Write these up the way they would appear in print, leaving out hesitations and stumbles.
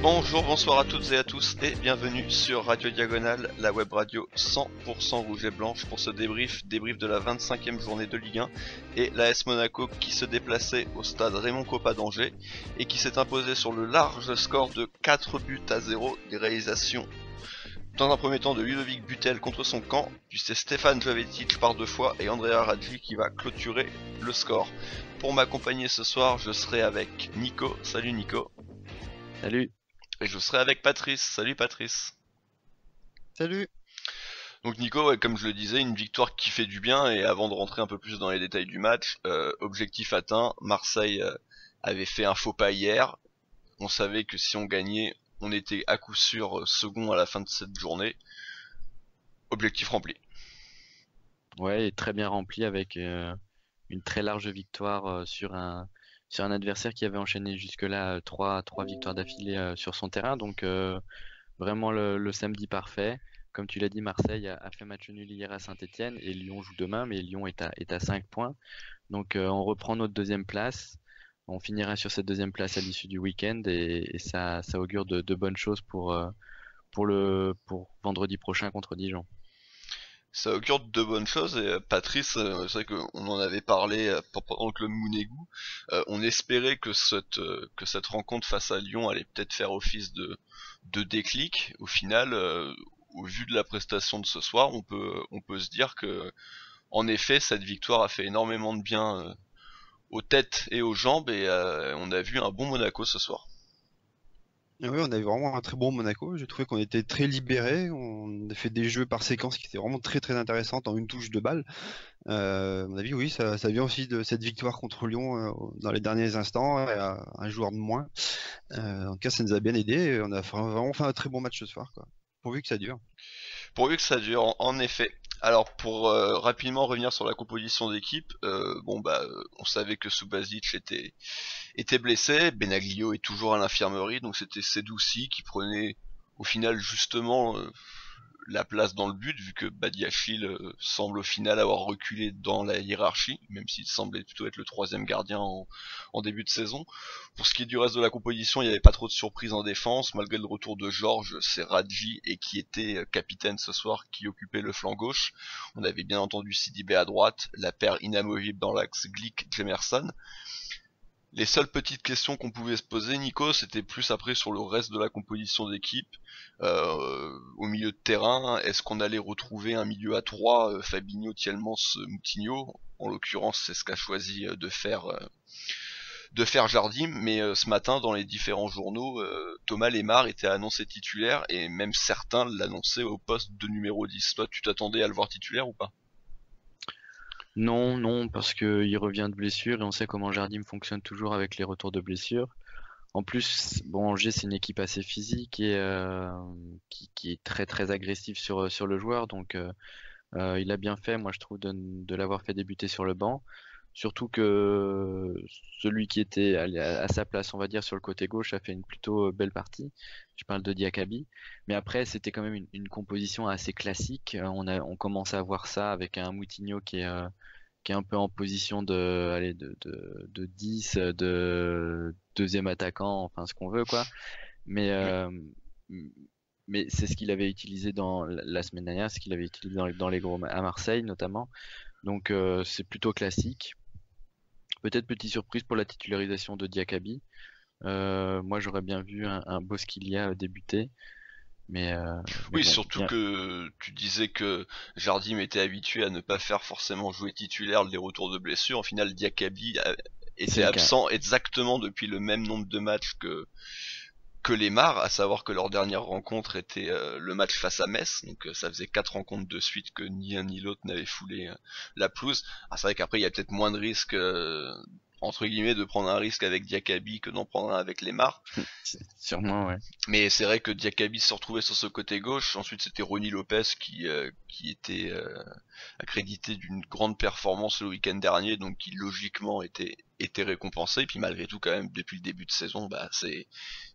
Bonjour, bonsoir à toutes et à tous et bienvenue sur Radio Diagonale, la web radio 100% rouge et blanche pour ce débrief de la 25e journée de Ligue 1 et l'AS Monaco qui se déplaçait au stade Raymond Kopa d'Angers et qui s'est imposé sur le large score de 4 buts à 0, des réalisations dans un premier temps de Ludovic Butel contre son camp, puis c'est Stéphane Jovetic par 2 fois et Andrea Radji qui va clôturer le score. Pour m'accompagner ce soir, je serai avec Nico. Salut Nico. Salut. Et je serai avec Patrice. Salut Patrice. Salut. Donc Nico, ouais, comme je le disais, une victoire qui fait du bien. Et avant de rentrer un peu plus dans les détails du match, objectif atteint. Marseille avait fait un faux pas hier. On savait que si on gagnait, on était à coup sûr second à la fin de cette journée. Objectif rempli. Ouais, et très bien rempli avec une très large victoire sur un adversaire qui avait enchaîné jusque-là trois victoires d'affilée sur son terrain. Donc vraiment le samedi parfait. Comme tu l'as dit, Marseille a fait match nul hier à Saint-Etienne et Lyon joue demain, mais Lyon est à 5 points. Donc on reprend notre deuxième place. On finira sur cette deuxième place à l'issue du week-end et ça augure de bonnes choses pour vendredi prochain contre Dijon. Ça augure de bonnes choses et Patrice, c'est vrai qu'on en avait parlé pendant le club Mounégou. On espérait que cette rencontre face à Lyon allait peut-être faire office de déclic. Au final, au vu de la prestation de ce soir, on peut se dire que en effet cette victoire a fait énormément de bien aux têtes et aux jambes et on a vu un bon Monaco ce soir. Ah oui, on a eu vraiment un très bon Monaco. J'ai trouvé qu'on était très libérés. On a fait des jeux par séquence qui étaient vraiment très très intéressants en une touche de balle. À mon avis, oui, ça vient aussi de cette victoire contre Lyon dans les derniers instants, un joueur de moins. En tout cas, ça nous a bien aidé. On a vraiment fait un très bon match ce soir, quoi. Pourvu que ça dure. Pourvu que ça dure, en effet. Alors pour rapidement revenir sur la composition d'équipe, on savait que Subasic était blessé, Benaglio est toujours à l'infirmerie, donc c'était Sedouci qui prenait au final justement la place dans le but, vu que Badiachil semble au final avoir reculé dans la hiérarchie, même s'il semblait plutôt être le troisième gardien en début de saison. Pour ce qui est du reste de la composition, il n'y avait pas trop de surprises en défense, malgré le retour de Georges, c'est Radji et qui était capitaine ce soir, qui occupait le flanc gauche. On avait bien entendu Sidibé à droite, la paire inamovible dans l'axe Glick-Jemerson. Les seules petites questions qu'on pouvait se poser, Nico, c'était plus après sur le reste de la composition d'équipe. Au milieu de terrain, est-ce qu'on allait retrouver un milieu à 3, Fabinho, Tielmans, Moutinho? En l'occurrence, c'est ce qu'a choisi de faire Jardim, mais ce matin, dans les différents journaux, Thomas Lemar était annoncé titulaire, et même certains l'annonçaient au poste de numéro 10. Toi, tu t'attendais à le voir titulaire ou pas? Non, parce que il revient de blessure et on sait comment Jardim fonctionne toujours avec les retours de blessure. En plus, bon, Angers, c'est une équipe assez physique et qui est très très agressive sur le joueur, donc il a bien fait, moi je trouve, de l'avoir fait débuter sur le banc. Surtout que celui qui était à sa place, on va dire, sur le côté gauche, a fait une plutôt belle partie. Je parle de Diakabi. Mais après, c'était quand même une composition assez classique. On commence à voir ça avec un Moutinho qui est un peu en position de 10, de deuxième attaquant, enfin ce qu'on veut, quoi. Mais, euh, mais c'est ce qu'il avait utilisé dans la semaine dernière, ce qu'il avait utilisé dans les gros à Marseille notamment. Donc c'est plutôt classique. Peut-être petite surprise pour la titularisation de Diakabi. Moi, j'aurais bien vu un Bosquillia débuter, mais, euh, mais Oui, bon, surtout bien. que tu disais que Jardim était habitué à ne pas faire forcément jouer titulaire les retours de blessure. Au final, Diakabi C'est était le cas. absent exactement depuis le même nombre de matchs que Lemar, à savoir que leur dernière rencontre était le match face à Metz, donc ça faisait 4 rencontres de suite que ni un ni l'autre n'avait foulé la pelouse. Ah, c'est vrai qu'après il y a peut-être moins de risques entre guillemets de prendre un risque avec Diakabi que d'en prendre un avec Lemar. Sûrement, ouais. Mais c'est vrai que Diakabi se retrouvait sur ce côté gauche. Ensuite, c'était Ronny Lopez qui était accrédité d'une grande performance le week-end dernier, donc qui logiquement était récompensé. Et puis malgré tout, quand même, depuis le début de saison, bah c'est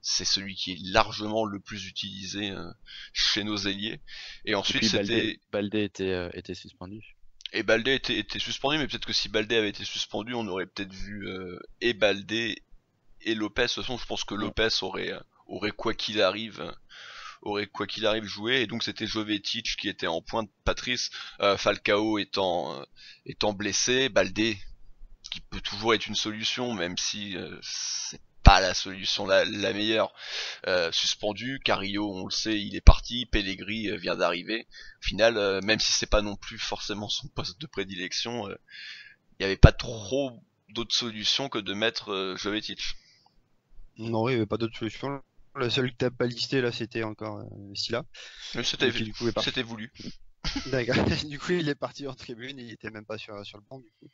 celui qui est largement le plus utilisé chez nos ailiers. Et Et ensuite, puis c'était Baldé était suspendu. et Baldé était suspendu, mais peut-être que si Baldé avait été suspendu, on aurait peut-être vu et Baldé et Lopez. De toute façon, je pense que Mm. Lopez aurait aurait quoi qu'il arrive joué, et donc c'était Jovetic qui était en pointe, Patrice, Falcao étant blessé, Baldé qui peut toujours être une solution, même si c'est pas la solution la meilleure, suspendu, Carrillo on le sait il est parti, Pellegrini vient d'arriver, au final même si c'est pas non plus forcément son poste de prédilection, il y avait pas trop d'autres solutions que de mettre Jovetic. Non, il n'y avait pas d'autre solution. La seule que t'as pas listée là, c'était encore Silla, Mais c'était qui du coup est parti. c'était voulu. D'accord. Du coup, il est parti en tribune, il était même pas sur le banc du coup.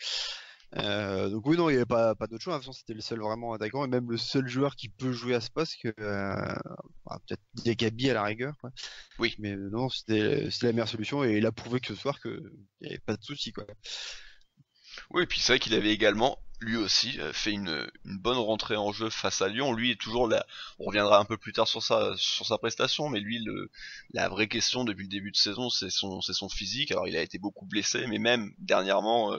Donc oui, non, il n'y avait pas d'autre choix. De toute façon, c'était le seul vraiment attaquant et même le seul joueur qui peut jouer à ce poste que peut-être Diakabi à la rigueur, quoi. Oui. Mais non, c'était la meilleure solution et il a prouvé que ce soir qu'il n'y avait pas de souci, quoi. Oui, et puis c'est vrai qu'il avait également, lui aussi, fait une bonne rentrée en jeu face à Lyon. Lui est toujours là. On reviendra un peu plus tard sur sa prestation, mais lui, la vraie question depuis le début de saison, c'est son physique. Alors il a été beaucoup blessé, mais même dernièrement,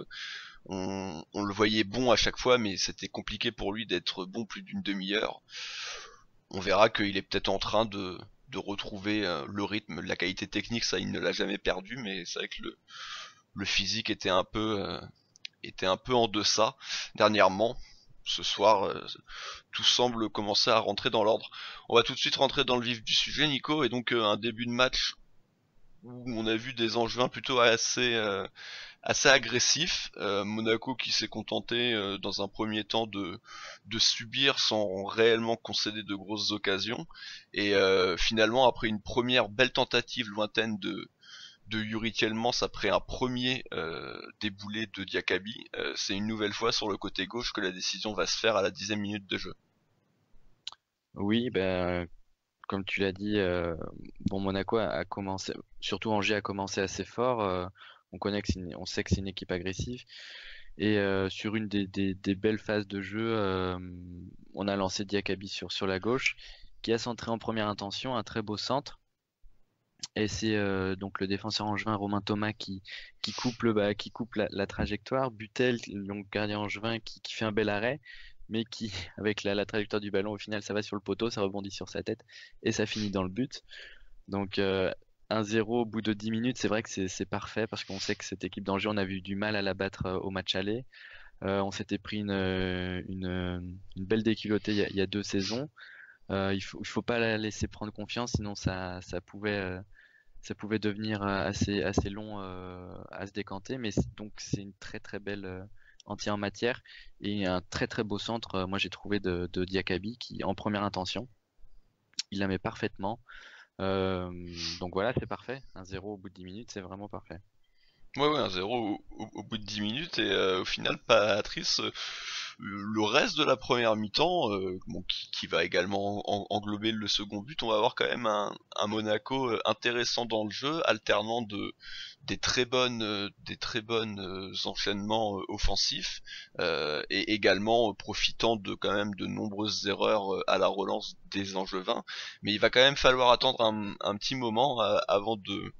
on le voyait bon à chaque fois, mais c'était compliqué pour lui d'être bon plus d'une demi-heure. On verra qu'il est peut-être en train de retrouver le rythme, la qualité technique, ça il ne l'a jamais perdu, mais c'est vrai que le physique était un peu en deçà dernièrement. Ce soir, tout semble commencer à rentrer dans l'ordre. On va tout de suite rentrer dans le vif du sujet, Nico, et donc un début de match où on a vu des Angevins plutôt assez agressifs. Monaco qui s'est contenté dans un premier temps de subir sans réellement concéder de grosses occasions. Et finalement, après une première belle tentative lointaine de Yuri Tielemans après un premier déboulé de Diakabi, c'est une nouvelle fois sur le côté gauche que la décision va se faire à la 10e minute de jeu. Oui, ben, comme tu l'as dit, bon, Monaco a commencé, surtout Angers a commencé assez fort. On sait que c'est une équipe agressive. Et sur une des belles phases de jeu, on a lancé Diakabi sur la gauche, qui a centré en première intention un très beau centre. Et c'est donc le défenseur angevin Romain Thomas qui coupe la trajectoire. Butel, donc gardien angevin, qui fait un bel arrêt, mais qui, avec la trajectoire du ballon, au final, ça va sur le poteau, ça rebondit sur sa tête et ça finit dans le but. Donc 1-0 au bout de 10 minutes, c'est vrai que c'est parfait parce qu'on sait que cette équipe d'Angers, on a eu du mal à la battre au match aller. On s'était pris une belle déculottée il y a 2 saisons. Il faut pas la laisser prendre confiance, sinon ça pouvait devenir assez long à se décanter. Mais donc c'est une très très belle entière en matière et un très très beau centre. Moi j'ai trouvé de Diakabi qui en première intention, il la met parfaitement. Euh, donc voilà, c'est parfait. 1-0 au bout de 10 minutes, c'est vraiment parfait. Ouais, 1-0 au bout de 10 minutes, et au final, Patrice, le reste de la première mi-temps, bon, qui va également englober le second but, on va avoir quand même un Monaco intéressant dans le jeu, alternant des très bonnes enchaînements offensifs, et également profitant de quand même de nombreuses erreurs à la relance des Angevins. Mais il va quand même falloir attendre un petit moment avant de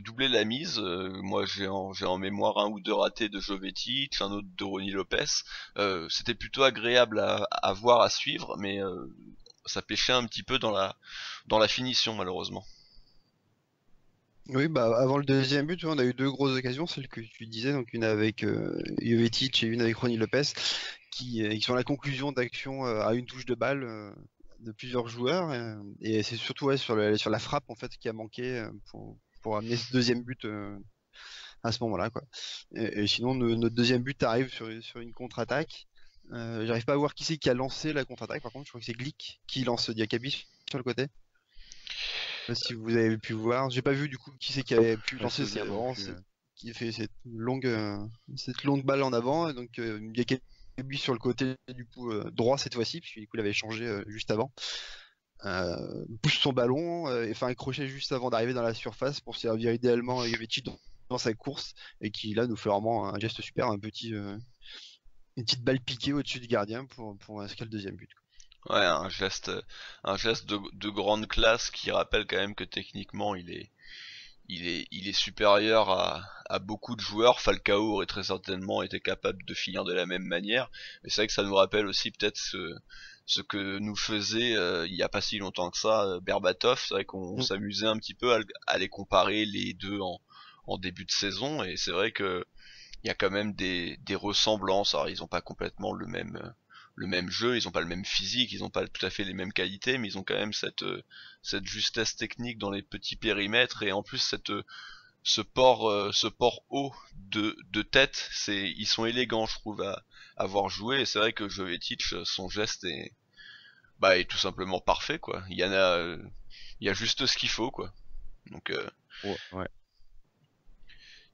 doubler la mise. Moi j'ai en mémoire un ou deux ratés de Jovetic, un autre de Rony Lopez. C'était plutôt agréable à voir, à suivre, mais ça pêchait un petit peu dans la finition malheureusement. Oui, bah avant le deuxième but, on a eu deux grosses occasions, celle que tu disais, donc une avec Jovetic et une avec Rony Lopez, qui sont la conclusion d'actions à une touche de balle de plusieurs joueurs. Et c'est surtout ouais, sur la frappe en fait qui a manqué pour amener ce deuxième but à ce moment-là, quoi. Et sinon, notre deuxième but arrive sur une contre-attaque. J'arrive pas à voir qui c'est qui a lancé la contre-attaque, par contre, je crois que c'est Glick qui lance Diakabi sur le côté. Je sais pas si vous avez pu voir. J'ai pas vu du coup qui c'est qui avait pu Pas le lancer souvenir non plus. qui a fait cette longue balle en avant. Et donc Diakabi sur le côté du coup droit cette fois-ci, puisque du coup il avait changé juste avant. Pousse son ballon et fait un crochet juste avant d'arriver dans la surface pour servir idéalement Jovetic dans sa course et qui là nous fait vraiment un geste super, une petite balle piquée au-dessus du gardien pour inscrire le deuxième but, quoi. Ouais, un geste de grande classe qui rappelle quand même que techniquement il est supérieur à beaucoup de joueurs. Falcao aurait très certainement été capable de finir de la même manière, mais c'est vrai que ça nous rappelle aussi peut-être ce que nous faisait il y a pas si longtemps que ça Berbatov. C'est vrai qu'on s'amusait un petit peu à les comparer les deux en début de saison, et c'est vrai que il y a quand même des ressemblances. Alors ils ont pas complètement le même jeu, ils ont pas le même physique, ils ont pas tout à fait les mêmes qualités, mais ils ont quand même cette justesse technique dans les petits périmètres, et en plus ce port haut de tête, ils sont élégants, je trouve, à voir jouer. Et c'est vrai que Jovetic, son geste est tout simplement parfait, quoi. Il y a juste ce qu'il faut, quoi. Donc Ouais.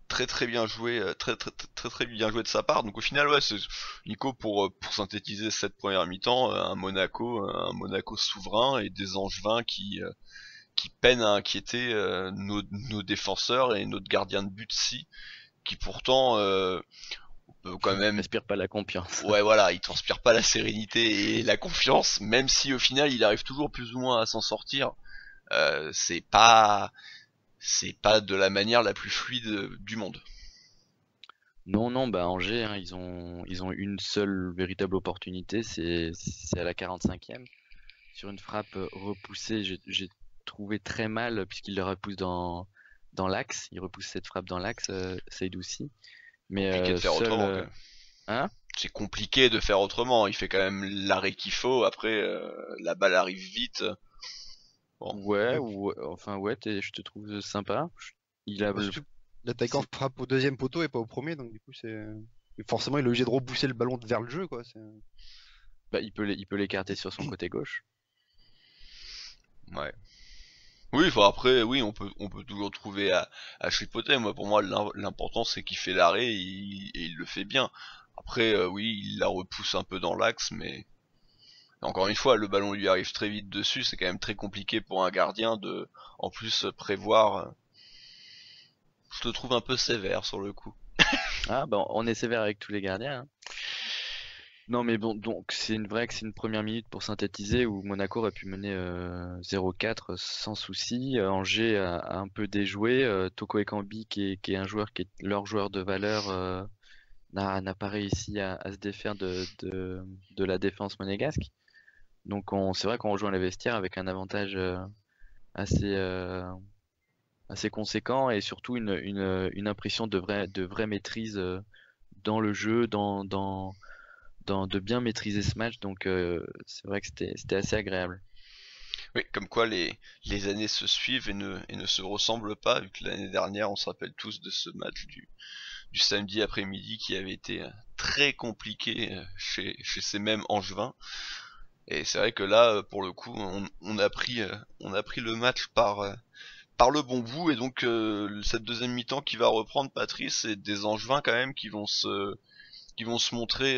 très très bien joué, très bien joué de sa part. Donc au final, ouais, c'est Nico, pour synthétiser cette première mi-temps, un Monaco souverain, et des Angevins qui peinent à inquiéter nos défenseurs et notre gardien de but, si, qui pourtant peut quand même, Respire pas la confiance. ouais, voilà, il transpire pas la sérénité et la confiance, même si au final il arrive toujours plus ou moins à s'en sortir. euh, c'est pas c'est pas de la manière la plus fluide du monde. Non, bah Angers, hein, ils ont une seule véritable opportunité, c'est à la 45e. Sur une frappe repoussée, j'ai trouvé très mal puisqu'il le repousse dans l'axe. Il repousse cette frappe dans l'axe, Seydouci. Mais Compliqué de faire seul. autrement, quand même. Hein? C'est compliqué de faire autrement. Il fait quand même l'arrêt qu'il faut. Après, la balle arrive vite. Bon. Ouais, Ouais, enfin ouais, je te trouve sympa. Il a bah, le- surtout, l'attaquant c'est- frappe au deuxième poteau et pas au premier, donc du coup, forcément, il est obligé de repousser le ballon vers le jeu, quoi. bah, il peut l'écarter sur son côté gauche. Ouais. Oui, enfin après, oui, on peut toujours trouver à chipoter. Moi, pour moi, l'important c'est qu'il fait l'arrêt, et il le fait bien. Après, oui, il la repousse un peu dans l'axe, mais encore une fois, le ballon lui arrive très vite dessus. C'est quand même très compliqué pour un gardien de, en plus, prévoir. Je le trouve un peu sévère sur le coup. Ah, bah, on est sévère avec tous les gardiens, hein. Non, mais bon, donc vrai que c'est une première minute pour synthétiser où Monaco aurait pu mener 0-4 sans souci. Angers a un peu déjoué. Toko Ekambi, qui est un joueur qui est leur joueur de valeur, n'a pas réussi à se défaire de la défense monégasque. Donc c'est vrai qu'on rejoint les vestiaires avec un avantage assez, assez conséquent, et surtout une impression de vraie maîtrise dans le jeu, de bien maîtriser ce match. Donc c'est vrai que c'était assez agréable. Oui, comme quoi les années se suivent et ne se ressemblent pas, vu que l'année dernière, on se rappelle tous de ce match du samedi après-midi qui avait été très compliqué chez ces mêmes Angevins. Et c'est vrai que là, pour le coup, on a pris le match par le bon bout, et donc cette deuxième mi-temps qui va reprendre, Patrice, et des Angevins quand même qui vont se montrer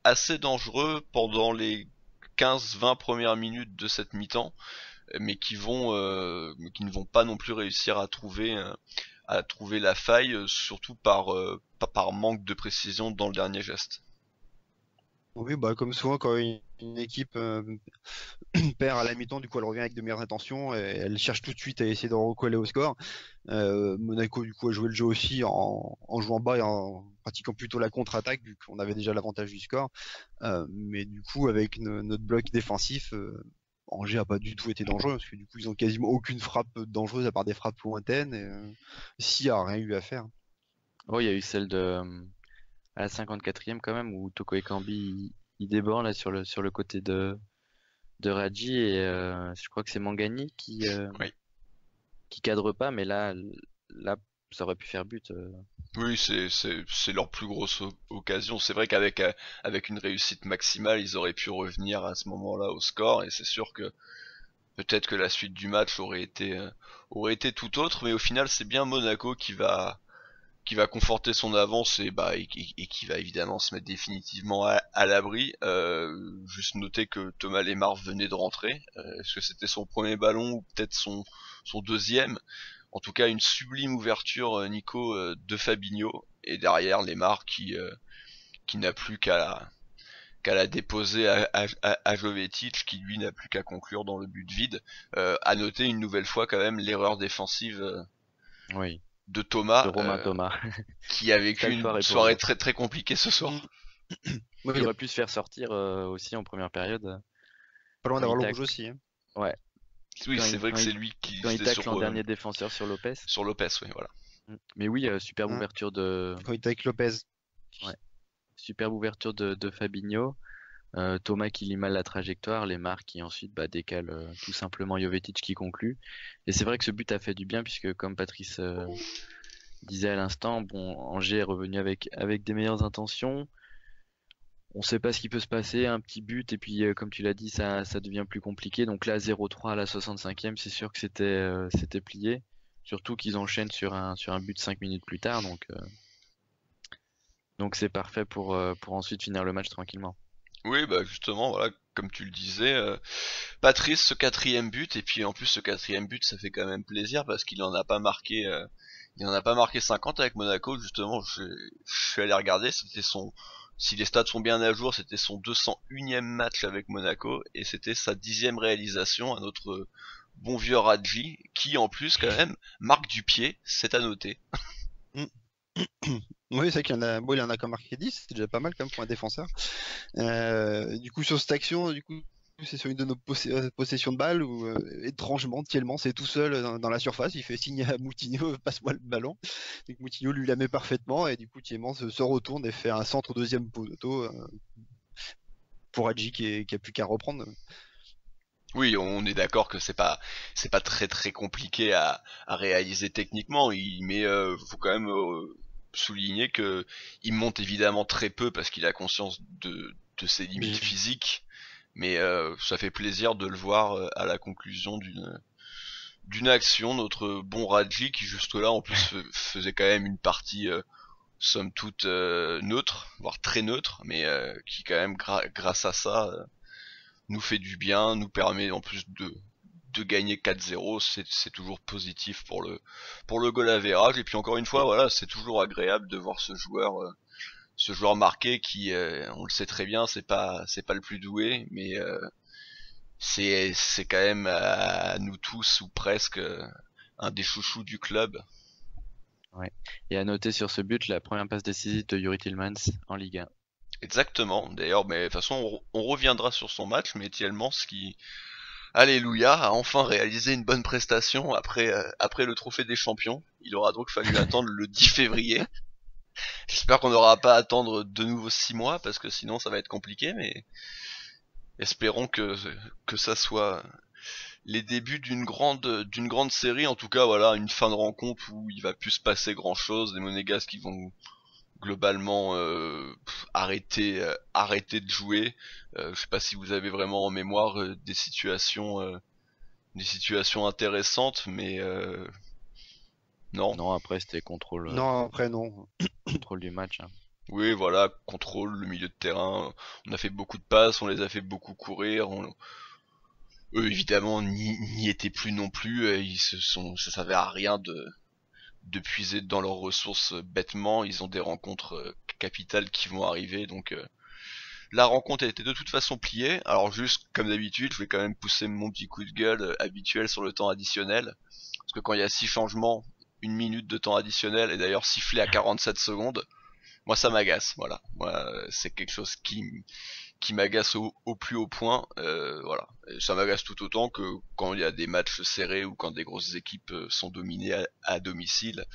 assez dangereux pendant les 15-20 premières minutes de cette mi-temps, mais qui ne vont pas non plus réussir à trouver la faille, surtout par manque de précision dans le dernier geste. Oui, bah, comme souvent, quand une équipe perd à la mi-temps, du coup, elle revient avec de meilleures intentions et elle cherche tout de suite à essayer de recoller au score. Monaco, du coup, a joué le jeu aussi en jouant bas et en pratiquant plutôt la contre-attaque, vu qu'on avait déjà l'avantage du score. Mais du coup, avec notre bloc défensif, Angers a pas du tout été dangereux, parce que du coup, ils ont quasiment aucune frappe dangereuse à part des frappes lointaines. Et Si a rien eu à faire. Oh, il y a eu celle à la 54e quand même, où Toko Ekambi il déborde là sur le côté de Radji, et je crois que c'est Mangani Oui. qui cadre pas, mais là ça aurait pu faire but. Oui, c'est leur plus grosse occasion. C'est vrai qu'avec avec une réussite maximale, ils auraient pu revenir à ce moment-là au score, et c'est sûr que peut-être que la suite du match aurait été tout autre, mais au final, c'est bien Monaco qui va conforter son avance, et qui va évidemment se mettre définitivement à l'abri. Juste noter que Thomas Lemar venait de rentrer. Est-ce que c'était son premier ballon ou peut-être son deuxième? En tout cas, une sublime ouverture, Nico, de Fabinho, et derrière Lemar qui n'a plus qu'à la déposer à Jovetic, qui lui n'a plus qu'à conclure dans le but vide. À noter une nouvelle fois quand même l'erreur défensive Oui, de de Thomas, Romain Thomas. qui a vécu Sale une soirée pour soirée lui. très très compliquée ce soir. Mm. Ouais, Il il a aurait pu se faire sortir aussi en première période pas loin quand il d'avoir le rouge tacle. aussi, hein. Ouais, Oui, quand c'est il, vrai quand que il, c'est lui qui quand il c'était tacle en dernier défenseur sur Lopez, oui, voilà. Mais oui, superbe Hein, ouverture de, quand il était avec Lopez. ouais, superbe ouverture de Fabinho. Thomas qui lit mal la trajectoire, les marques qui ensuite décalent tout simplement Jovetic qui conclut. Et c'est vrai que ce but a fait du bien puisque comme Patrice disait à l'instant, bon, Angers est revenu avec des meilleures intentions. On sait pas ce qui peut se passer, un petit but et puis comme tu l'as dit, ça devient plus compliqué. Donc là 0-3 à la 65e, c'est sûr que c'était plié. Surtout qu'ils enchaînent sur un but 5 minutes plus tard, donc c'est parfait pour ensuite finir le match tranquillement. Oui, bah justement, voilà, comme tu le disais, Patrice, ce quatrième but, et puis en plus ce quatrième but, ça fait quand même plaisir parce qu'il en a pas marqué, il en a pas marqué 50 avec Monaco. Justement, je suis allé regarder, c'était son, si les stats sont bien à jour, c'était son 201e match avec Monaco et c'était sa 10e réalisation, un autre bon vieux Radji qui en plus quand même marque du pied, c'est à noter. Mm. Oui, c'est vrai qu'il y en a, bon, il en a quand marqué 10, c'est déjà pas mal quand même pour un défenseur. Du coup, sur cette action, du coup, c'est sur une de nos possessions de balles où, étrangement, Thielmans c'est tout seul dans la surface, il fait signe à Moutinho, passe-moi le ballon. Donc Moutinho lui la met parfaitement et du coup Thielmans se retourne et fait un centre deuxième poteau pour Hadji qui a plus qu'à reprendre. Oui, on est d'accord que c'est pas très très compliqué à réaliser techniquement. Mais faut quand même souligner que il monte évidemment très peu parce qu'il a conscience de ses limites Mais- physiques. Mais ça fait plaisir de le voir à la conclusion d'une action, notre bon Radji qui juste là en plus faisait quand même une partie somme toute neutre, voire très neutre, mais qui quand même grâce à ça nous fait du bien, nous permet en plus de gagner 4-0, c'est toujours positif pour le goal average. Et puis encore une fois, voilà, c'est toujours agréable de voir ce joueur marqué qui, on le sait très bien, c'est pas le plus doué, mais c'est quand même à nous tous ou presque un des chouchous du club. Ouais. Et à noter sur ce but la première passe décisive de Yuri Tillmans en Ligue 1. Exactement. D'ailleurs, mais de toute façon, on reviendra sur son match, mais Thielmans qui, alléluia, a enfin réalisé une bonne prestation après le trophée des champions. Il aura donc fallu attendre le 10 février. J'espère qu'on n'aura pas à attendre de nouveau 6 mois parce que sinon ça va être compliqué, mais espérons que ça soit les débuts d'une grande série. En tout cas, voilà, une fin de rencontre où il va plus se passer grand chose. Les Monégasques qui vont globalement arrêter de jouer. Je sais pas si vous avez vraiment en mémoire des situations intéressantes, mais non. Non, après c'était contrôle, Non, après non. contrôle du match, hein. Oui, voilà, contrôle le milieu de terrain. On a fait beaucoup de passes, on les a fait beaucoup courir. Eux, évidemment, n'y étaient plus non plus. Ça servait à rien de puiser dans leurs ressources bêtement. Ils ont des rencontres capitales qui vont arriver, donc la rencontre a été de toute façon pliée. Alors juste comme d'habitude, je vais quand même pousser mon petit coup de gueule habituel sur le temps additionnel. Parce que quand il y a 6 changements, une minute de temps additionnel, et d'ailleurs sifflé à 47 secondes, moi ça m'agace. Voilà, moi c'est quelque chose qui m'agace au plus haut point. Voilà, et ça m'agace tout autant que quand il y a des matchs serrés ou quand des grosses équipes sont dominées à domicile,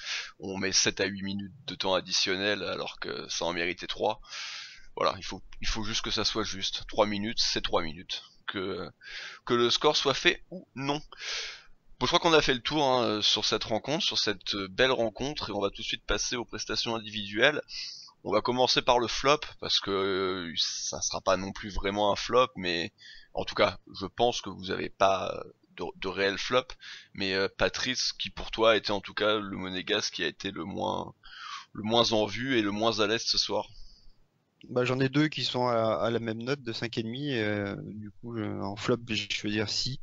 on met 7 à 8 minutes de temps additionnel alors que ça en méritait 3. Voilà, il faut juste que ça soit juste. 3 minutes, c'est 3 minutes. Que le score soit fait ou non. Bon, je crois qu'on a fait le tour hein, sur cette rencontre, sur cette belle rencontre, et on va tout de suite passer aux prestations individuelles. On va commencer par le flop, parce que ça sera pas non plus vraiment un flop, mais en tout cas, je pense que vous avez pas de réel flop, mais Patrice, qui pour toi était en tout cas le monégasque qui a été le moins en vue et le moins à l'aise ce soir. Bah, j'en ai deux qui sont à la même note de 5,5. Du coup, en flop, je veux dire si.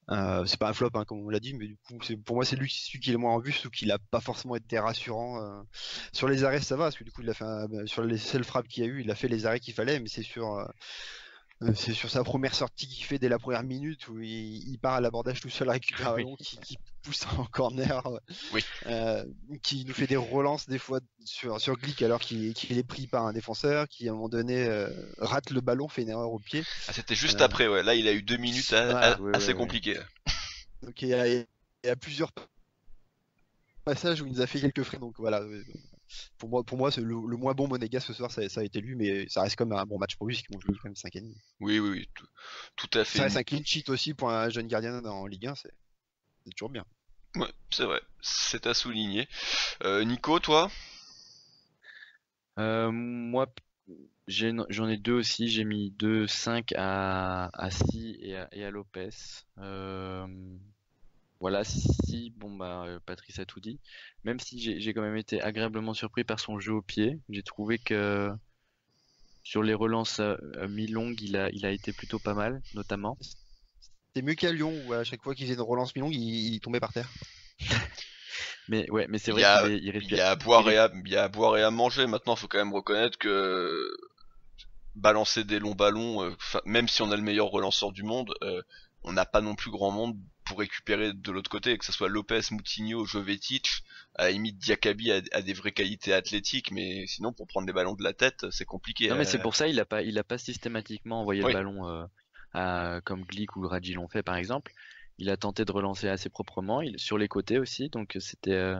C'est pas un flop, hein, comme on l'a dit, mais du coup, pour moi, c'est lui celui qui est le moins en vue, surtout qu'il a pas forcément été rassurant. Sur les arrêts, ça va, parce que du coup, il a fait sur les seules frappes qu'il y a eu, il a fait les arrêts qu'il fallait, mais c'est sur C'est sur sa première sortie qu'il fait dès la première minute où il part à l'abordage tout seul, récupère un Oui. ballon qui pousse en corner, Oui. euh, qui nous fait des relances des fois sur Glick alors qu'il est pris par un défenseur, qui à un moment donné rate le ballon, fait une erreur au pied. Ah, c'était juste Euh, après, ouais. Là, il a eu 2 minutes voilà. Ouais, ouais, assez ouais. compliquées. Donc il y a plusieurs passages où il nous a fait quelques frais. Donc voilà, pour moi c'est le moins bon Monégas ce soir, ça a été lui, mais ça reste comme un bon match pour lui, parce qu'on joue quand même 5,5. Oui, oui, oui, tout à Ça fait. reste un clean sheet aussi pour un jeune gardien en Ligue 1, c'est toujours bien. Ouais, c'est vrai. C'est à souligner. Nico, toi? Moi, j'en ai deux aussi. J'ai mis 2, 5 à Si et à Lopez. Euh, voilà, Si, bon bah Patrice a tout dit. Même si j'ai quand même été agréablement surpris par son jeu au pied. J'ai trouvé que sur les relances mi-longues, il a été plutôt pas mal, notamment. C'est mieux qu'à Lyon où à chaque fois qu'ils faisaient une relance mi-longue, il tombait par terre. Mais ouais, mais c'est Il y vrai qu'il a, il il y respire, a à il boire est- il y a à boire et à manger. Maintenant, faut quand même reconnaître que balancer des longs ballons, même si on a le meilleur relanceur du monde, on n'a pas non plus grand monde pour récupérer de l'autre côté, que ce soit Lopez, Moutinho, Jovetic, à la limite Diakabi a des vraies qualités athlétiques, mais sinon pour prendre des ballons de la tête, c'est compliqué. Non mais c'est pour ça il a pas systématiquement envoyé le Oui, ballon comme Glick ou Radji l'ont fait par exemple. Il a tenté de relancer assez proprement, sur les côtés aussi, donc c'était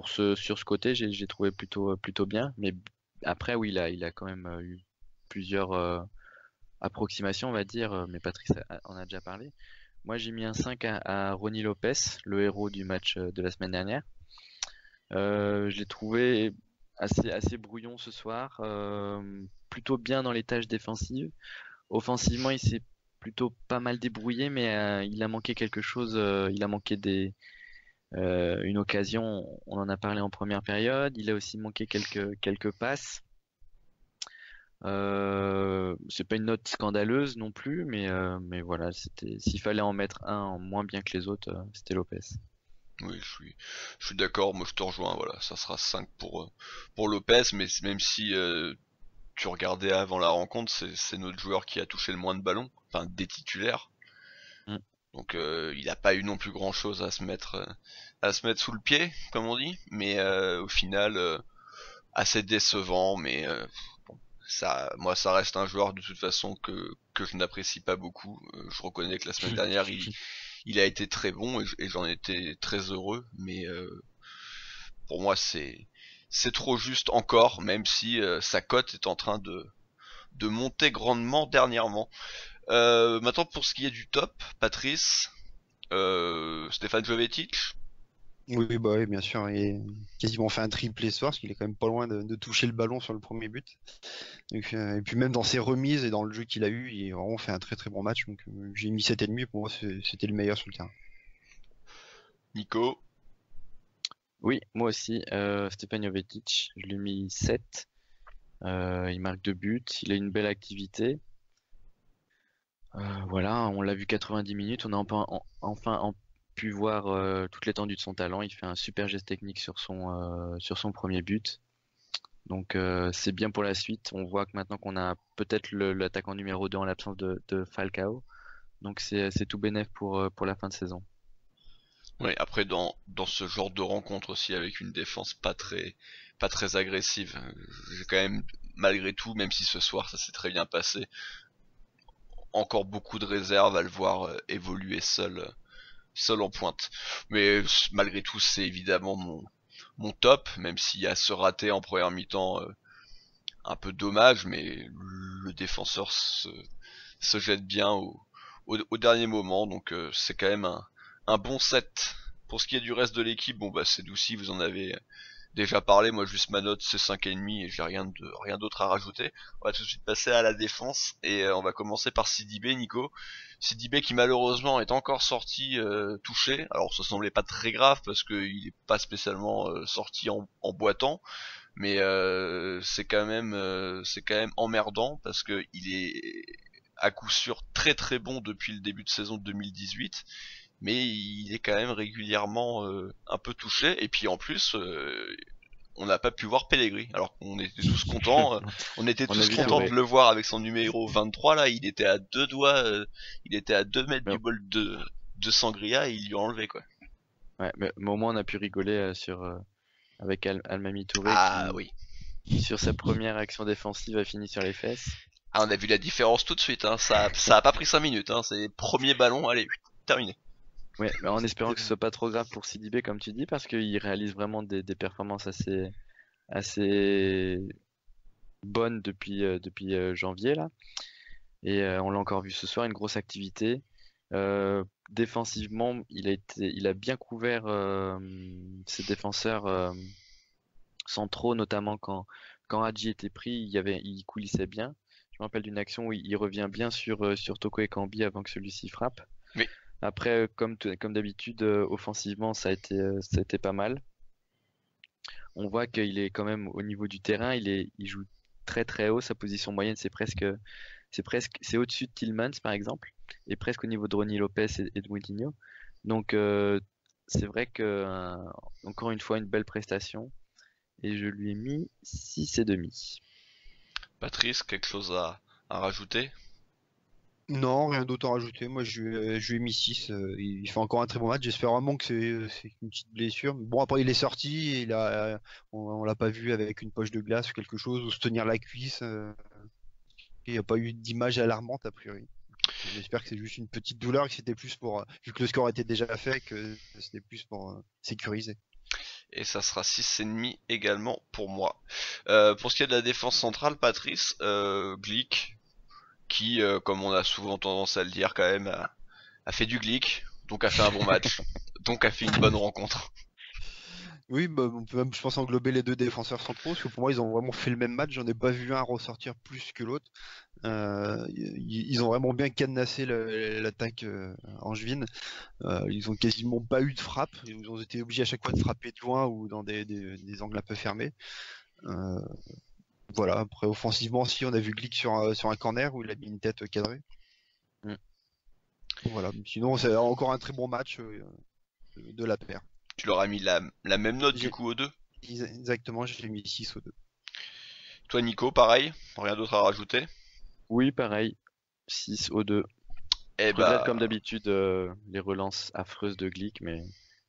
sur ce côté j'ai trouvé plutôt bien. Mais après oui il a quand même eu plusieurs approximations on va dire, mais Patrice en a déjà parlé. Moi j'ai mis un 5 à Ronny Lopez, le héros du match de la semaine dernière. Je l'ai trouvé assez brouillon ce soir, plutôt bien dans les tâches défensives. Offensivement, il s'est plutôt pas mal débrouillé, mais il a manqué quelque chose. Il a manqué une occasion. On en a parlé en première période. Il a aussi manqué quelques passes. C'est pas une note scandaleuse non plus, mais voilà, s'il fallait en mettre un en moins bien que les autres, c'était Lopez. oui, je suis d'accord. Moi, je te rejoins. Voilà, ça sera 5 pour Lopez, mais même si tu regardais avant la rencontre, c'est notre joueur qui a touché le moins de ballons, enfin des titulaires. Mm. Donc il a pas eu non plus grand chose à se mettre sous le pied, comme on dit, mais au final assez décevant, mais bon, ça, moi ça reste un joueur de toute façon que je n'apprécie pas beaucoup. Je reconnais que la semaine dernière il a été très bon et j'en étais très heureux, mais pour moi c'est trop juste encore, même si sa cote est en train de monter grandement dernièrement. Maintenant pour ce qui est du top, Patrice, Stéphane Jovetic. Oui, bah oui, bien sûr. Il a quasiment fait un triplé ce soir, parce qu'il est quand même pas loin de toucher le ballon sur le premier but. Donc, et puis même dans ses remises et dans le jeu qu'il a eu, il a vraiment fait un très très bon match. Donc j'ai mis 7,5, pour moi c'était le meilleur sur le terrain. Nico. Oui, moi aussi, Stepan Jovetic, je lui ai mis 7. Il marque 2 buts, il a une belle activité. Voilà, on l'a vu 90 minutes, on a enfin pu voir toute l'étendue de son talent. Il fait un super geste technique sur son premier but. Donc c'est bien pour la suite. On voit que maintenant qu'on a peut-être l'attaquant numéro 2 en l'absence de Falcao. Donc c'est tout bénef pour la fin de saison. Ouais, après dans ce genre de rencontre aussi avec une défense pas très agressive, j'ai quand même malgré tout, même si ce soir ça s'est très bien passé, encore beaucoup de réserves à le voir évoluer seul en pointe. Mais malgré tout, c'est évidemment mon top, même s'il y a ce raté en première mi-temps un peu dommage, mais le défenseur se jette bien au dernier moment, donc c'est quand même un bon set. Pour ce qui est du reste de l'équipe, bon bah c'est Doucy, vous en avez déjà parlé, moi juste ma note c'est 5,5 et j'ai rien d'autre à rajouter. On va tout de suite passer à la défense et on va commencer par Sidibé, Nico. Sidibé qui malheureusement est encore sorti touché, alors ça semblait pas très grave parce qu'il est pas spécialement sorti en boitant, mais c'est quand même emmerdant parce que il est à coup sûr très très bon depuis le début de saison de 2018, mais il est quand même régulièrement un peu touché et puis en plus on n'a pas pu voir Pellegrini. Alors qu'on était tous contents, on était On a tous vu contents Touré. de le voir avec son numéro 23 là, il était à 2 doigts, il était à 2 mètres Ouais, du bol de Sangria et il lui a enlevé quoi. ouais, mais au moins on a pu rigoler avec Almami Touré Ah oui. qui, sur sa première action défensive, a fini sur les fesses. Ah, on a vu la différence tout de suite, hein. Ça a pas pris 5 minutes, hein. C'est premier ballon, allez, terminé. Ouais, mais en espérant que ce soit pas trop grave pour Sidibé, comme tu dis, parce qu'il réalise vraiment des performances assez bonnes depuis janvier là. Et on l'a encore vu ce soir, une grosse activité. Défensivement, il a bien couvert ses défenseurs centraux, notamment quand Hadji était pris, il coulissait bien. Je me rappelle d'une action où il revient bien sur Toko Ekambi avant que celui-ci frappe. Oui. Après, comme d'habitude, offensivement, ça a été pas mal. On voit qu'il est quand même au niveau du terrain, il joue très très haut. Sa position moyenne, c'est au-dessus de Tillmans par exemple, et presque au niveau de Ronny Lopez et de Moutinho. Donc c'est vrai que encore une fois une belle prestation, et je lui ai mis 6,5. Patrice, quelque chose à rajouter? Non, rien d'autre à rajouter. Moi, je lui ai mis 6. Il fait encore un très bon match. J'espère vraiment que c'est une petite blessure. Bon, après, il est sorti. On l'a pas vu avec une poche de glace ou quelque chose, ou se tenir la cuisse. Il n'y a pas eu d'image alarmante, a priori. J'espère que c'est juste une petite douleur et que c'était plus pour, vu que le score était déjà fait, que c'était plus pour sécuriser. Et ça sera 6,5 également pour moi. Pour ce qui est de la défense centrale, Patrice, Glick, qui, comme on a souvent tendance à le dire quand même, a fait du Glick, donc a fait un bon match, donc a fait une bonne rencontre. Oui, bah, on peut même, je pense, englober les deux défenseurs centraux, parce que pour moi, ils ont vraiment fait le même match. J'en ai pas vu un ressortir plus que l'autre. Ils ont vraiment bien cadenassé l'attaque angevine. Ils ont quasiment pas eu de frappe. Ils ont été obligés à chaque fois de frapper de loin ou dans des angles un peu fermés. Euh, voilà. Après, offensivement, si on a vu Glick sur un corner où il a mis une tête cadrée. Mm. Voilà. Sinon, c'est encore un très bon match de la paire. Tu leur as mis la même note du J'ai- coup aux deux. Exactement, j'ai mis 6 aux deux. Toi Nico, pareil, rien d'autre à rajouter? Oui, pareil, 6,2. Eh Je regrette comme bah, d'habitude les relances affreuses de Glick, mais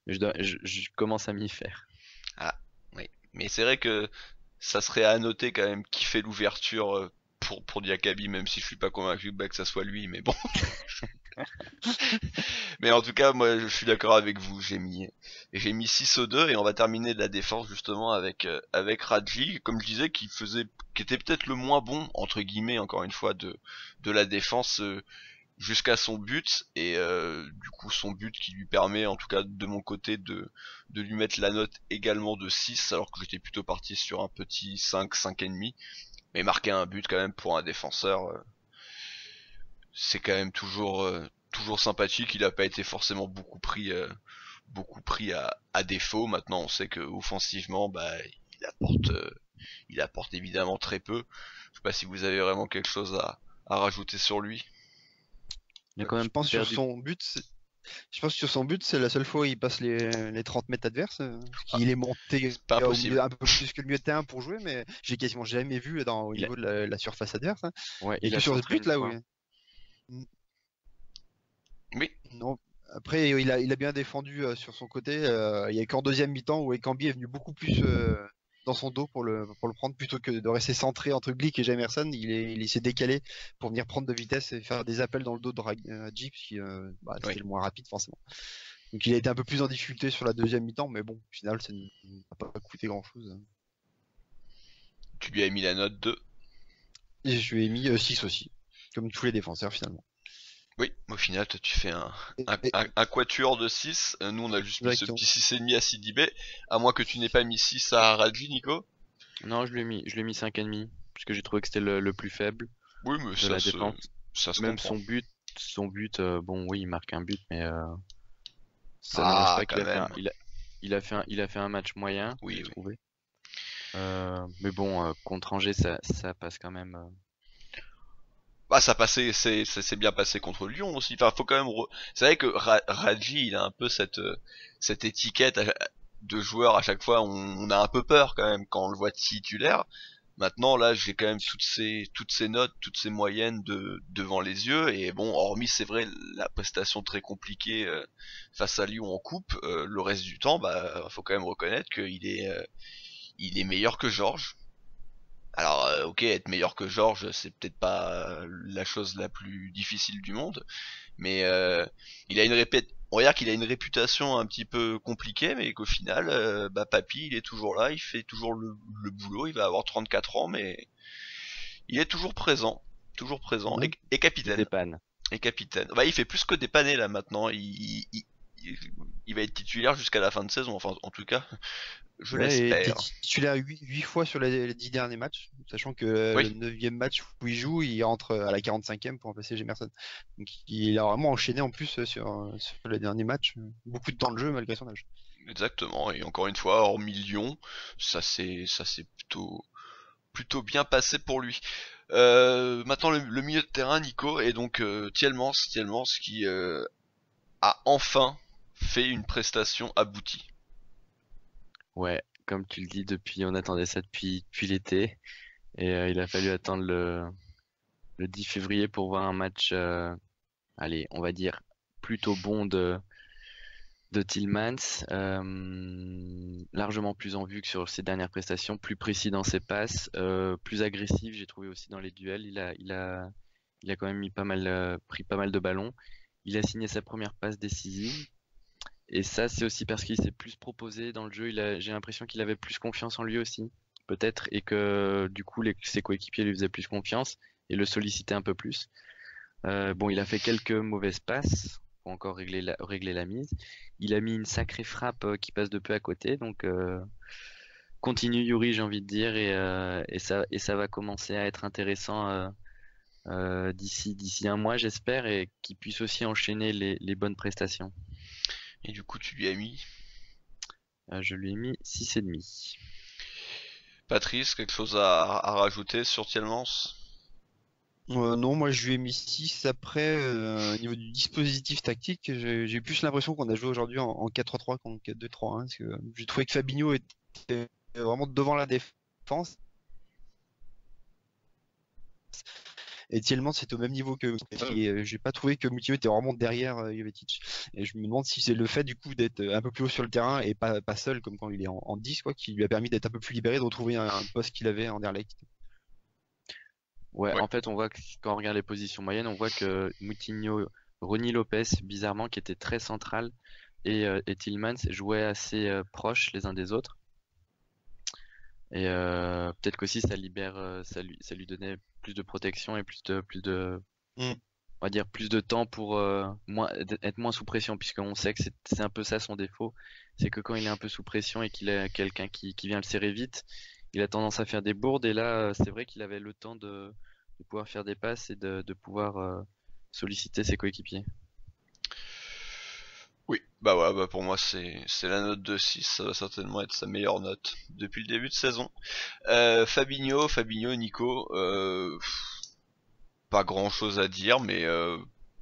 je commence à m'y faire. ah, oui. Mais c'est vrai que ça serait à noter quand même qui fait l'ouverture pour Diakabi, même si je suis pas convaincu que ça soit lui, mais bon. Mais en tout cas, moi je suis d'accord avec vous, j'ai mis 6 aux 2 et on va terminer de la défense justement avec Radji, comme je disais, qui était peut-être le moins bon, entre guillemets, encore une fois, de la défense jusqu'à son but, et du coup son but qui lui permet, en tout cas de mon côté, de lui mettre la note également de 6, alors que j'étais plutôt parti sur un petit 5 et demi, mais marquer un but quand même pour un défenseur, c'est quand même toujours sympathique. Il a pas été forcément beaucoup pris à défaut. Maintenant, on sait que offensivement, bah, il apporte évidemment très peu. Je sais pas si vous avez vraiment quelque chose à rajouter sur lui. Il a quand Je même pense sur perdu. son but, je pense que sur son but, c'est la seule fois où il passe les 30 mètres adverses. Parce Ah, qu'il est monté c'est pas au impossible. milieu, un peu plus que le milieu de terrain pour jouer, mais j'ai quasiment jamais vu au Il a, niveau de la surface adverse, hein. ouais, Et il que a sur ce centré but une là, fois. oui. Oui, Non. Après, il a bien défendu sur son côté. Il y a qu'en deuxième mi-temps où Ekambi est venu beaucoup plus dans son dos pour le prendre plutôt que de rester centré entre Glick et Jamerson. Il s'est décalé pour venir prendre de vitesse et faire des appels dans le dos de Hadji, parce que oui. c'était le moins rapide forcément. Donc il a été un peu plus en difficulté sur la deuxième mi-temps, mais bon, au final, ça n'a pas coûté grand-chose. Tu lui as mis la note de. Et je lui ai mis 6 aussi, comme tous les défenseurs finalement. Oui, au final, toi, tu fais Et- un quatuor de 6. Nous, on a juste mis ce Exactement. petit 6,5 à Sidibé. À moins que tu n'aies pas mis 6 à Radji, Nico. Non, je lui ai mis 5,5, parce que j'ai trouvé que c'était le plus faible Oui, mais de la défense. ça se Même comprend. son but, bon oui, il marque un but, mais ça n'enlève Ah, pas qu'il quand a fait même. il a fait un match moyen, Oui, j'ai oui. trouvé. Mais bon, contre Angers, ça passe quand même. Bah ça passait, c'est bien passé contre Lyon aussi. Enfin, faut quand même. C'est vrai que Radji, il a un peu cette étiquette de joueur à chaque fois, on a un peu peur quand même quand on le voit titulaire. Maintenant là, j'ai quand même toutes ces notes, toutes ces moyennes devant les yeux, et bon, hormis c'est vrai la prestation très compliquée face à Lyon en coupe, le reste du temps, bah faut quand même reconnaître qu'il est meilleur que Georges. Alors ok, être meilleur que Georges, c'est peut-être pas la chose la plus difficile du monde, mais il a une on va dire qu'il a une réputation un petit peu compliquée, mais qu'au final, bah Papy, il est toujours là, il fait toujours le boulot, il va avoir 34 ans, mais il est toujours présent, Mhm. et Il capitaine, dépanne. et capitaine. Bah il fait plus que dépanner là maintenant, il- il va être titulaire jusqu'à la fin de saison, enfin en tout cas, je Ouais, et t'es l'espère. titulaire 8 fois sur les 10 derniers matchs, sachant que le Oui, 9e match où il joue, il rentre à la 45e pour remplacer Gemerson. Donc il a vraiment enchaîné en plus sur les derniers matchs. Beaucoup de temps de jeu malgré son âge. exactement, et encore une fois, hormis Lyon, ça c'est plutôt bien passé pour lui. Maintenant le milieu de terrain, Nico, et donc Tielmans qui a enfin fait une prestation aboutie. Ouais, comme tu le dis, on attendait ça depuis l'été. Et il a fallu attendre le 10 février pour voir un match, allez, on va dire, plutôt bon de Tillmans, largement plus en vue que sur ses dernières prestations, plus précis dans ses passes, plus agressif, j'ai trouvé aussi dans les duels. Il a quand même pris pas mal de ballons. Il a signé sa première passe décisive. Et ça, c'est aussi parce qu'il s'est plus proposé dans le jeu. J'ai l'impression qu'il avait plus confiance en lui aussi, peut-être, et que du coup, ses coéquipiers lui faisaient plus confiance et le sollicitaient un peu plus. Bon, il a fait quelques mauvaises passes pour encore régler la mise. Il a mis une sacrée frappe qui passe de peu à côté, donc continue Yuri, j'ai envie de dire, et ça va commencer à être intéressant d'ici un mois, j'espère, et qu'il puisse aussi enchaîner les bonnes prestations. Et du coup, tu lui as mis Je lui ai mis 6,5. Patrice, quelque chose à rajouter sur Tielmans? Non, moi je lui ai mis 6. Après, au niveau du dispositif tactique, j'ai plus l'impression qu'on a joué aujourd'hui en 4-3-3 qu'en 4-2-3-1. Parce que j'ai trouvé que Fabinho était vraiment devant la défense. Et Tielemans c'est au même niveau que et j'ai pas trouvé que Moutinho était vraiment derrière Jovetic. Et je me demande si c'est le fait du coup d'être un peu plus haut sur le terrain et pas seul comme quand il est en 10 quoi, qui lui a permis d'être un peu plus libéré, de retrouver un poste qu'il avait en Anderlecht. Ouais, Ouais. en fait, on voit que quand on regarde les positions moyennes, on voit que Moutinho, Rony Lopez, bizarrement, qui était très central, et Tillmans jouaient assez proches les uns des autres. Et peut-être qu'aussi ça lui donnait plus de protection et Mm. on va dire plus de temps pour être moins sous pression, puisqu'on sait que c'est un peu ça son défaut, c'est que quand il est un peu sous pression et qu'il a quelqu'un qui vient le serrer vite, il a tendance à faire des bourdes. Et là, c'est vrai qu'il avait le temps de pouvoir faire des passes et de pouvoir solliciter ses coéquipiers. Oui, bah ouais, bah pour moi c'est la note de 6, ça va certainement être sa meilleure note depuis le début de saison. Fabinho, Nico, pas grand chose à dire, mais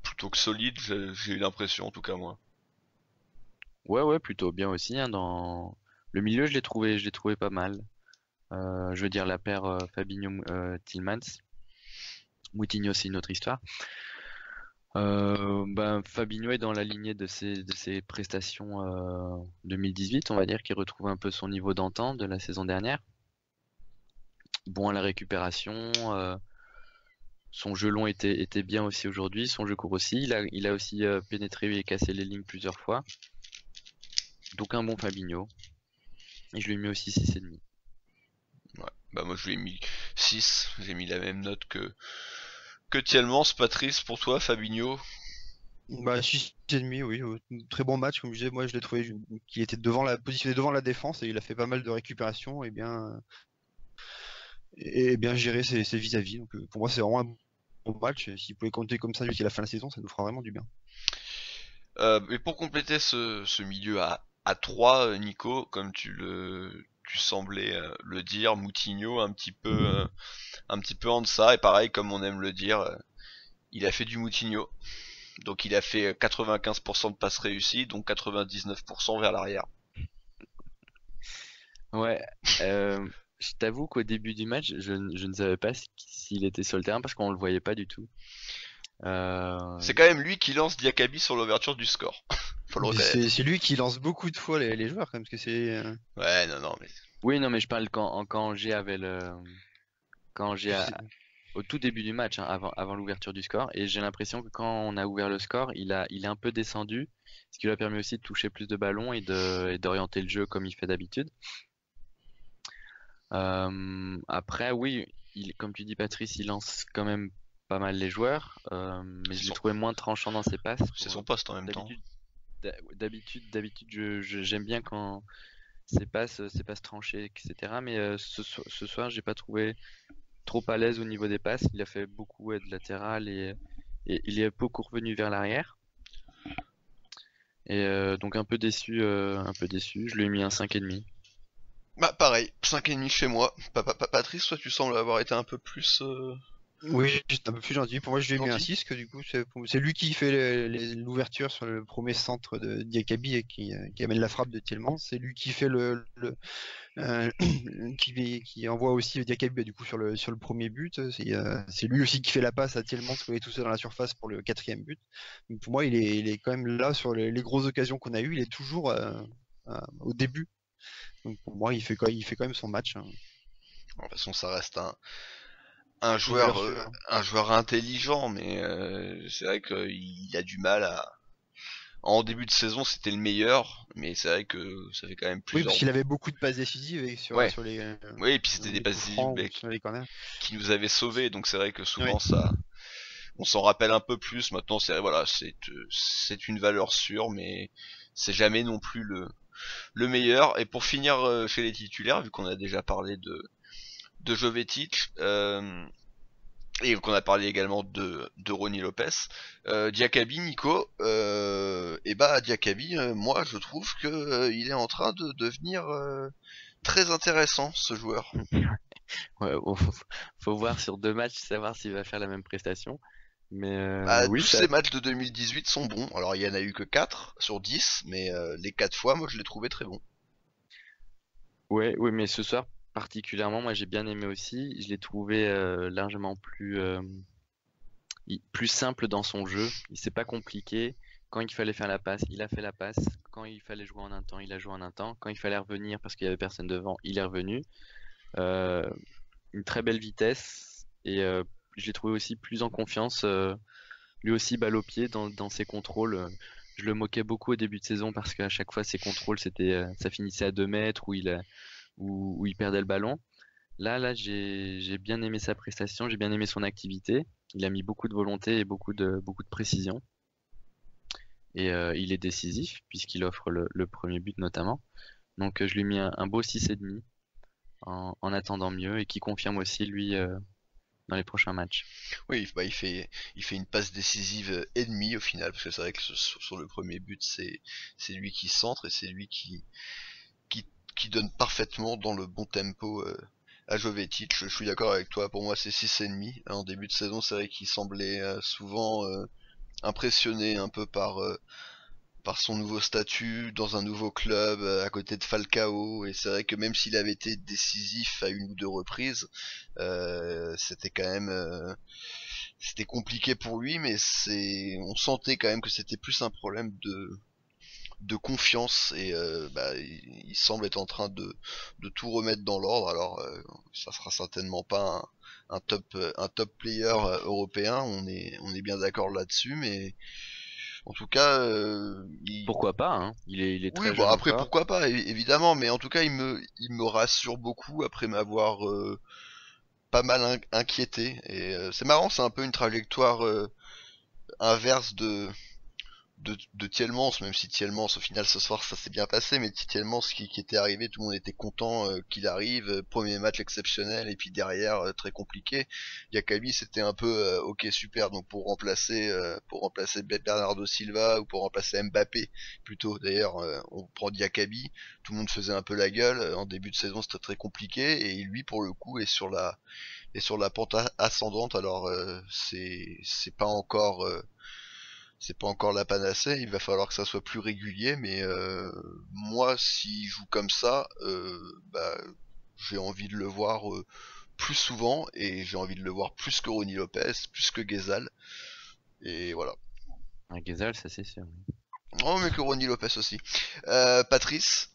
plutôt que solide, j'ai eu l'impression en tout cas moi. Ouais, ouais, plutôt bien aussi, hein, dans le milieu, je l'ai trouvé pas mal. Je veux dire la paire Fabinho-Tillmans. Moutinho, c'est une autre histoire. Ben, Fabinho est dans la lignée de ses prestations 2018, on va dire, qui retrouve un peu son niveau d'antan de la saison dernière. Bon à la récupération, son jeu long était bien aussi aujourd'hui, son jeu court aussi. Il a aussi pénétré et cassé les lignes plusieurs fois. Donc un bon Fabinho. Et je lui ai mis aussi 6,5. Ouais, bah moi je lui ai mis 6, j'ai mis la même note que Tielmans. Patrice, pour toi, Fabinho? Bah 6,5, oui, très bon match, comme je disais, moi je l'ai trouvé qu'il était devant positionné devant la défense et il a fait pas mal de récupérations et bien géré ses vis-à-vis. Donc pour moi c'est vraiment un bon match. Et s'il pouvait compter comme ça jusqu'à la fin de la saison, ça nous fera vraiment du bien. Et pour compléter ce milieu à 3, Nico, comme tu semblais le dire, Moutinho un petit peu en deçà, et pareil comme on aime le dire, il a fait du Moutinho. Donc il a fait 95% de passes réussies, donc 99% vers l'arrière. Ouais, je t'avoue qu'au début du match, je ne savais pas s'il était sur le terrain parce qu'on le voyait pas du tout. C'est Euh, quand même lui qui lance Diakabi sur l'ouverture du score. Faut le Mais c'est reconnaître. c'est lui qui lance beaucoup de fois les joueurs, quand même, parce que c'est. Ouais, non, non, mais Oui, non, mais je parle quand Angers avait quand Angers Puis c'est- au tout début du match, hein, avant l'ouverture du score, et j'ai l'impression que quand on a ouvert le score, il est un peu descendu, ce qui lui a permis aussi de toucher plus de ballons et d'orienter le jeu comme il fait d'habitude. Après, oui, comme tu dis, Patrice, il lance quand même pas mal les joueurs, mais c'est je l'ai son, trouvé moins tranchant dans ses passes. c'est son poste en même temps. D'habitude, d'habitude, j'aime bien quand ses passes tranchées, etc. Mais ce soir, j'ai pas trouvé trop à l'aise au niveau des passes. Il a fait beaucoup ouais, de latéral et il est beaucoup revenu vers l'arrière. Et donc un peu déçu, un peu déçu. Je lui ai mis un 5,5. Bah pareil, 5,5 chez moi. Patrice, toi tu sembles avoir été un peu plus Oui, j'étais un peu plus gentil. Pour moi, je lui ai mis un gentil. 6, que du coup, c'est lui qui fait l'ouverture sur le premier centre de Diakabi et qui amène la frappe de Tielemans. C'est lui qui fait euh, qui envoie aussi Diakabi du coup sur le premier but. C'est lui aussi qui fait la passe à Tielemans quand il est tout seul dans la surface pour le quatrième but. Donc pour moi, il est quand même là sur les grosses occasions qu'on a eues. Il est toujours au début. Donc pour moi, il fait quand même son match, hein. De toute façon, ça reste un Une valeur joueur, sûre. un joueur intelligent, mais c'est vrai qu'il a du mal à. En début de saison, c'était le meilleur, mais c'est vrai que ça fait quand même Oui, plusieurs. parce qu'il avait beaucoup de passes décisives et sur, Ouais, sur oui, et puis c'était des les passes coups décisives francs ou sur les corners. qui nous avaient sauvés, donc c'est vrai que Oui. souvent ça, on s'en rappelle un peu plus. Maintenant, c'est voilà, c'est une valeur sûre, mais c'est jamais non plus le meilleur. Et pour finir chez les titulaires, vu qu'on a déjà parlé de Jovetic, et qu'on a parlé également de Ronny Lopez, Diakabi, Nico, et bah Diakabi, moi je trouve que il est en train de devenir très intéressant ce joueur. Ouais, faut voir sur 2 matchs, savoir s'il va faire la même prestation. Mais Bah, oui, tous ces matchs de 2018 sont bons. Alors il y en a eu que 4 sur 10, mais les 4 fois, moi je l'ai trouvé très bon. ouais, oui, mais ce soir particulièrement, moi j'ai bien aimé aussi. Je l'ai trouvé largement plus simple dans son jeu. Il s'est pas compliqué. Quand il fallait faire la passe, il a fait la passe. Quand il fallait jouer en un temps, il a joué en un temps. Quand il fallait revenir parce qu'il y avait personne devant, il est revenu. Euh, une très belle vitesse et je l'ai trouvé aussi plus en confiance. Lui aussi balle au pied dans ses contrôles. Je le moquais beaucoup au début de saison parce qu'à chaque fois ses contrôles ça finissait à 2 mètres où il perdait le ballon. Là, j'ai bien aimé sa prestation, j'ai bien aimé son activité. Il a mis beaucoup de volonté et beaucoup de précision. Et il est décisif puisqu'il offre le premier but notamment. Donc je lui ai mis un beau 6,5 en attendant mieux et qui confirme aussi lui dans les prochains matchs. Oui, bah il fait une passe décisive et demie au final, parce que c'est vrai que sur le premier but, c'est lui qui centre et c'est lui qui qui donne parfaitement dans le bon tempo à Jovetic. Je suis d'accord avec toi. Pour moi, c'est 6,5. En début de saison, c'est vrai qu'il semblait souvent impressionné un peu par son nouveau statut dans un nouveau club à côté de Falcao, et c'est vrai que même s'il avait été décisif à une ou deux reprises, c'était quand même c'était compliqué pour lui, mais on sentait quand même que c'était plus un problème de confiance, et bah, il semble être en train de tout remettre dans l'ordre. Alors ça sera certainement pas un top player européen, on est bien d'accord là-dessus, mais en tout cas, Pourquoi pas, hein? Il est oui, très bon jeune après encore. pourquoi pas, évidemment, mais en tout cas il me rassure beaucoup après m'avoir pas mal inquiété. Et c'est marrant, c'est un peu une trajectoire inverse de Tielmans, même si Tielmans au final ce soir ça s'est bien passé, mais Tielmans qui était arrivé, tout le monde était content qu'il arrive, premier match exceptionnel, et puis derrière très compliqué. Diakabi c'était un peu ok super, donc pour remplacer Bernardo Silva ou pour remplacer Mbappé plutôt. D'ailleurs on prend Diakabi, tout le monde faisait un peu la gueule, en début de saison c'était très compliqué, et lui pour le coup est sur la pente ascendante. Alors c'est pas encore c'est pas encore la panacée, il va falloir que ça soit plus régulier, mais moi, s'il joue comme ça, bah, j'ai envie de le voir plus souvent, et j'ai envie de le voir plus que Ronny Lopez, plus que Ghezal, et voilà. Un Ghezal, ça c'est sûr. Oh, mais que Ronny Lopez aussi. Patrice,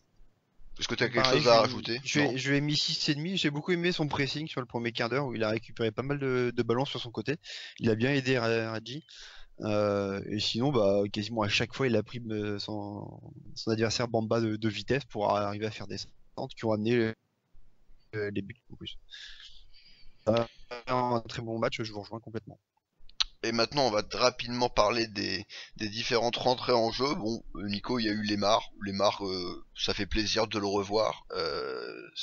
est-ce que tu as quelque Pareil, chose à rajouter? Non. je lui ai mis 6,5. J'ai beaucoup aimé son pressing sur le premier quart d'heure où il a récupéré pas mal de ballons sur son côté. Il a bien aidé Radji. Et sinon, bah, quasiment à chaque fois, il a pris son adversaire Bamba de vitesse pour arriver à faire des centres qui ont amené les buts en plus. Un très bon match, je vous rejoins complètement. Et maintenant, on va rapidement parler des différentes rentrées en jeu. Bon, Nico, il y a eu Lemar. Lemar, ça fait plaisir de le revoir.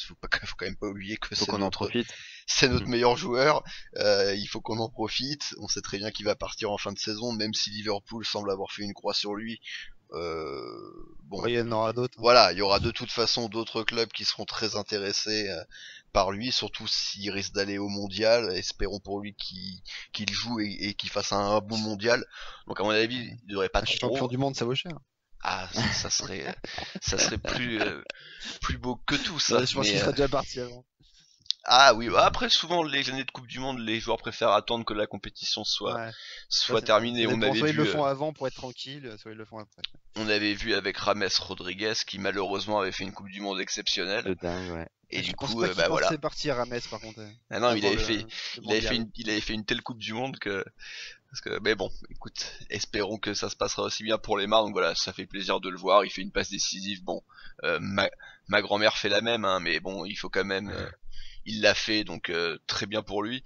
Faut quand même pas oublier que Faut qu'on en profite. c'est notre meilleur joueur. Il faut qu'on en profite. On sait très bien qu'il va partir en fin de saison, même si Liverpool semble avoir fait une croix sur lui. Bon, Ouais, il y en aura d'autres. voilà, il y aura de toute façon d'autres clubs qui seront très intéressés par lui, surtout s'il risque d'aller au mondial. Espérons pour lui qu'il joue et qu'il fasse un bon mondial. Donc à mon avis, il devrait pas Un trop. champion du monde, ça vaut cher. Ah, ça serait plus beau que tout ça. Je pense Mais, qu'il serait déjà parti avant. ah oui, après souvent les années de Coupe du Monde, les joueurs préfèrent attendre que la compétition soit Ouais. soit terminée. Ça On dépend, avait soit ils le vu, font avant pour être tranquille, soit ils le font après. on avait vu avec Rames Rodriguez qui malheureusement avait fait une Coupe du Monde exceptionnelle. De dingue, ouais. Et Je du pense coup, pas qu'il bah voilà. pensait partir à Metz par contre. Ah non, il Avant avait fait, le mondial. il avait fait une telle Coupe du Monde que, parce que, mais bon, écoute, espérons que ça se passera aussi bien pour les Mars. Donc voilà, ça fait plaisir de le voir. Il fait une passe décisive. Bon, ma grand-mère fait la même, hein, mais bon, il faut quand même, il l'a fait, donc très bien pour lui.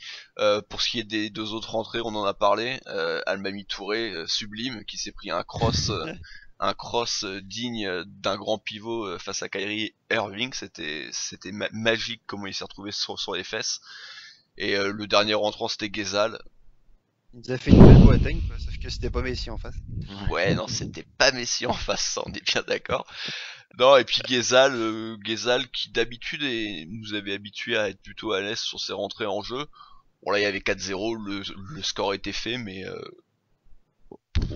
Pour ce qui est des deux autres rentrées, on en a parlé. Almami Touré, sublime, qui s'est pris un cross digne d'un grand pivot face à Kyrie Irving. C'était magique comment il s'est retrouvé sur les fesses. Et le dernier rentrant, c'était Ghezal. Il nous a fait une belle Boateng, quoi, sauf que c'était pas Messi en face. Ouais, non, c'était pas Messi en face, ça, on est bien d'accord. Non, et puis Ghezal qui d'habitude nous avait habitué à être plutôt à l'aise sur ses rentrées en jeu. Bon là, il y avait 4-0, le score était fait, mais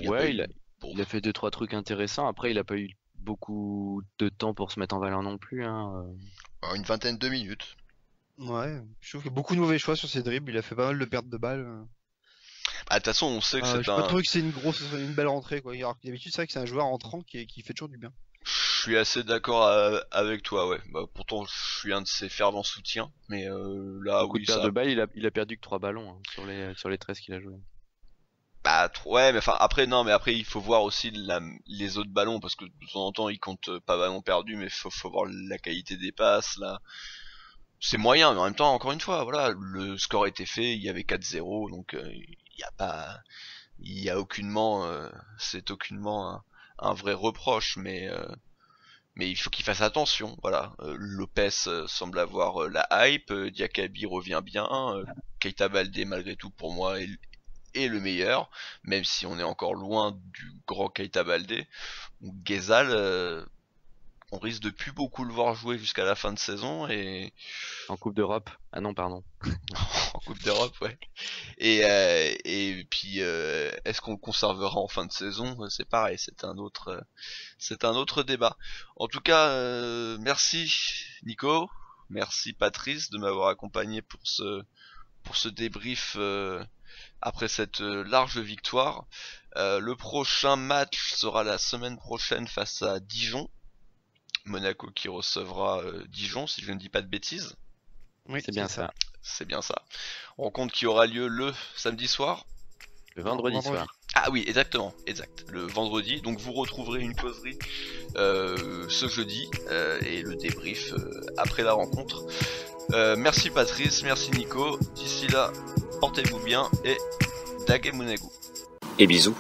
Ouais, bon, il a fait 2-3 trucs intéressants. Après, il a pas eu beaucoup de temps pour se mettre en valeur non plus, hein. une vingtaine de minutes. Ouais, je trouve qu'il y a beaucoup de mauvais choix sur ses dribbles, il a fait pas mal de pertes de balles. Ah, de toute façon, on sait que c'est J'ai pas trouvé que c'est une belle rentrée quoi. Alors que d'habitude, c'est vrai que c'est un joueur entrant qui fait toujours du bien. Je suis assez d'accord avec toi, ouais. Bah, pourtant, je suis un de ses fervents soutiens, mais là, Beaucoup oui, de pertes ça. de balles, il a perdu que 3 ballons, hein, sur les 13 qu'il a joué. Bah, ouais, mais enfin, après, non, mais après, il faut voir aussi les autres ballons, parce que de temps en temps, ils comptent pas ballon perdu, mais faut voir la qualité des passes, là. C'est moyen, mais en même temps, encore une fois, voilà, le score était fait, il y avait 4-0, donc il y a pas, il y a aucunement, c'est aucunement un vrai reproche, mais il faut qu'il fasse attention, voilà. Lopez semble avoir la hype, Diakabi revient bien, Keita Baldé malgré tout pour moi est le meilleur, même si on est encore loin du grand Keita Baldé. Ghezal, on risque de plus beaucoup le voir jouer jusqu'à la fin de saison et En Coupe d'Europe. Ah non, pardon. en Coupe d'Europe, ouais. Et puis est-ce qu'on le conservera en fin de saison? C'est pareil, c'est un autre débat. En tout cas, merci Nico, merci Patrice de m'avoir accompagné pour ce débrief après cette large victoire. Le prochain match sera la semaine prochaine face à Dijon. Monaco qui recevra Dijon, si je ne dis pas de bêtises. Oui, C'est bien ça. C'est bien ça. Rencontre qui aura lieu le samedi soir. Le vendredi Vendredi. soir. Ah oui, exactement, exact. Le vendredi. Donc vous retrouverez une causerie ce jeudi et le débrief après la rencontre. Merci Patrice, merci Nico. D'ici là, portez-vous bien et Dage Monago. Et bisous.